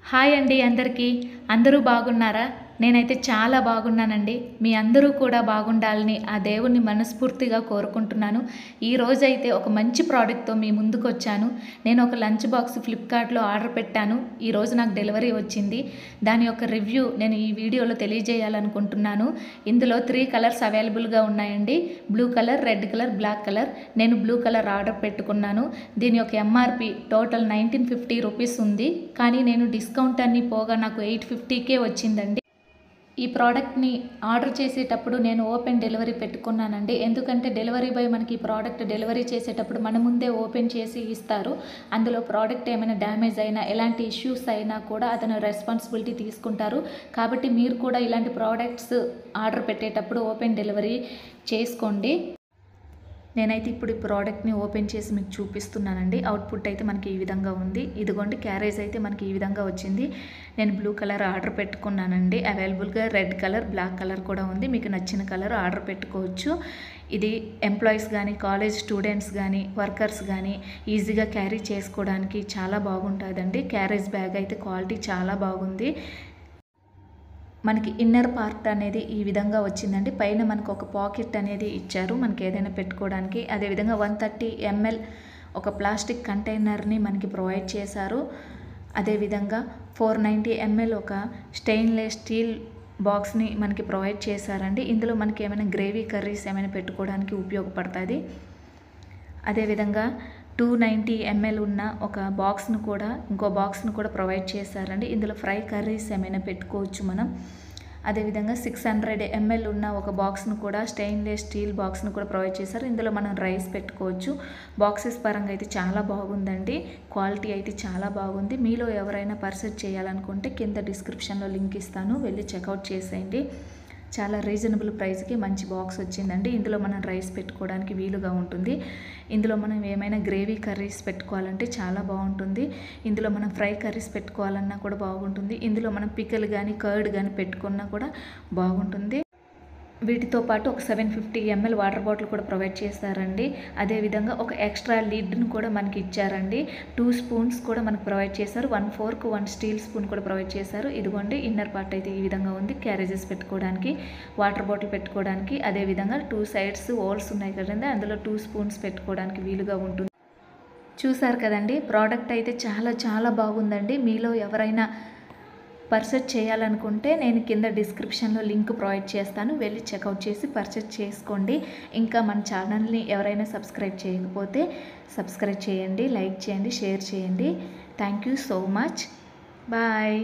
Hi అండి అందరికీ. అందరూ బాగున్నారా? నేనైతే చాలా బాగున్నానండి. మీ అందరూ కూడా బాగుండాలని ఆ దేవుణ్ణి మనస్ఫూర్తిగా కోరుకుంటున్నాను. ఈరోజైతే ఒక మంచి ప్రోడక్ట్‌తో మీ ముందుకొచ్చాను. నేను ఒక లంచ్ బాక్స్ ఫ్లిప్‌కార్ట్‌లో ఆర్డర్ పెట్టాను. ఈరోజు నాకు డెలివరీ వచ్చింది. దాని యొక్క రివ్యూ నేను ఈ వీడియోలో తెలియజేయాలనుకుంటున్నాను. ఇందులో 3 కలర్స్ అవైలబుల్‌గా ఉన్నాయండి. Blue colour, red colour, black colour. నేను బ్లూ కలర్ ఆర్డర్ పెట్టుకున్నాను. దీని యొక్క ఎంఆర్‌పి టోటల్ 1950 రూపీస్ ఉంది. కానీ నేను డిస్కౌంట్ అన్నీ పోగా నాకు 850కే వచ్చిందండి. ఈ ప్రోడక్ట్‌ని ఆర్డర్ చేసేటప్పుడు నేను ఓపెన్ డెలివరీ పెట్టుకున్నానండి. ఎందుకంటే డెలివరీ బాయ్ మనకి ఈ ప్రోడక్ట్ డెలివరీ చేసేటప్పుడు మన ముందే ఓపెన్ చేసి ఇస్తారు. అందులో ప్రోడక్ట్ ఏమైనా డ్యామేజ్ అయినా, ఎలాంటి ఇష్యూస్ అయినా కూడా అతను రెస్పాన్సిబిలిటీ తీసుకుంటారు. కాబట్టి మీరు కూడా ఇలాంటి ప్రోడక్ట్స్ ఆర్డర్ పెట్టేటప్పుడు ఓపెన్ డెలివరీ చేసుకోండి. నేనైతే ఇప్పుడు ఈ ప్రోడక్ట్‌ని ఓపెన్ చేసి మీకు చూపిస్తున్నానండి. అవుట్‌పుట్ అయితే మనకి ఈ విధంగా ఉంది. ఇదిగోండి క్యారేజ్ అయితే మనకి ఈ విధంగా వచ్చింది. నేను బ్లూ కలర్ ఆర్డర్ పెట్టుకున్నానండి. అవైలబుల్‌గా రెడ్ కలర్, బ్లాక్ కలర్ కూడా ఉంది. మీకు నచ్చిన కలర్ ఆర్డర్ పెట్టుకోవచ్చు. ఇది ఎంప్లాయీస్ కానీ, కాలేజ్ స్టూడెంట్స్ కానీ, వర్కర్స్ కానీ ఈజీగా క్యారీ చేసుకోవడానికి చాలా బాగుంటుందండి. క్యారేజ్ బ్యాగ్ అయితే క్వాలిటీ చాలా బాగుంది. మనకి ఇన్నర్ పార్ట్ అనేది ఈ విధంగా వచ్చిందండి. పైన మనకు ఒక పాకెట్ అనేది ఇచ్చారు మనకి ఏదైనా పెట్టుకోవడానికి. అదేవిధంగా 130 ml ఒక ప్లాస్టిక్ కంటైనర్ని మనకి ప్రొవైడ్ చేశారు. అదేవిధంగా 490 ml ఒక స్టెయిన్లెస్ స్టీల్ బాక్స్ని మనకి ప్రొవైడ్ చేశారండి. ఇందులో మనకి ఏమైనా గ్రేవీ కర్రీస్ ఏమైనా పెట్టుకోవడానికి ఉపయోగపడుతుంది. అదేవిధంగా 290 ml ఉన్న ఒక బాక్స్ను కూడా ఇంకో బాక్స్ను కూడా ప్రొవైడ్ చేశారండి. ఇందులో ఫ్రై కర్రీస్ ఏమైనా పెట్టుకోవచ్చు మనం. అదేవిధంగా 600 ml ఉన్న ఒక బాక్స్ను కూడా స్టెయిన్లెస్ స్టీల్ బాక్స్ను కూడా ప్రొవైడ్ చేశారు. ఇందులో మనం రైస్ పెట్టుకోవచ్చు. బాక్సెస్ పరంగా అయితే చాలా బాగుందండి. క్వాలిటీ అయితే చాలా బాగుంది. మీలో ఎవరైనా పర్చేజ్ చేయాలనుకుంటే కింద డిస్క్రిప్షన్లో లింక్ ఇస్తాను, వెళ్ళి చెక్అవుట్ చేసేయండి. చాలా రీజనబుల్ ప్రైస్కి మంచి బాక్స్ వచ్చిందండి. ఇందులో మనం రైస్ పెట్టుకోవడానికి వీలుగా ఉంటుంది. ఇందులో మనం ఏమైనా గ్రేవీ కర్రీస్ పెట్టుకోవాలంటే చాలా బాగుంటుంది. ఇందులో మనం ఫ్రై కర్రీస్ పెట్టుకోవాలన్నా కూడా బాగుంటుంది. ఇందులో మనం పికిల్ కానీ, కర్డ్ కానీ పెట్టుకున్నా కూడా బాగుంటుంది. వీటితో పాటు ఒక 750 ml వాటర్ బాటిల్ కూడా ప్రొవైడ్ చేశారండి. అదేవిధంగా ఒక ఎక్స్ట్రా లిడ్ను కూడా మనకి ఇచ్చారండి. 2 స్పూన్స్ కూడా మనకు ప్రొవైడ్ చేశారు. 1 ఫోర్క్, 1 స్టీల్ స్పూన్ కూడా ప్రొవైడ్ చేశారు. ఇదిగోండి ఇన్నర్ పార్ట్ అయితే ఈ విధంగా ఉంది. క్యారేజెస్ పెట్టుకోవడానికి, వాటర్ బాటిల్ పెట్టుకోవడానికి, అదేవిధంగా 2 సైడ్స్ హోల్స్ ఉన్నాయి కదండి, అందులో 2 స్పూన్స్ పెట్టుకోవడానికి వీలుగా ఉంటుంది. చూసారు కదండి, ప్రోడక్ట్ అయితే చాలా బాగుందండి. మీలో ఎవరైనా పర్చేజ్ చేయాలనుకుంటే నేను కింద డిస్క్రిప్షన్లో లింక్ ప్రొవైడ్ చేస్తాను, వెళ్ళి చెక్అవుట్ చేసి పర్చేజ్ చేసుకోండి. ఇంకా మన ఛానల్ని ఎవరైనా సబ్స్క్రైబ్ చేయకపోతే సబ్స్క్రైబ్ చేయండి, లైక్ చేయండి, షేర్ చేయండి. Thank you so much. Bye.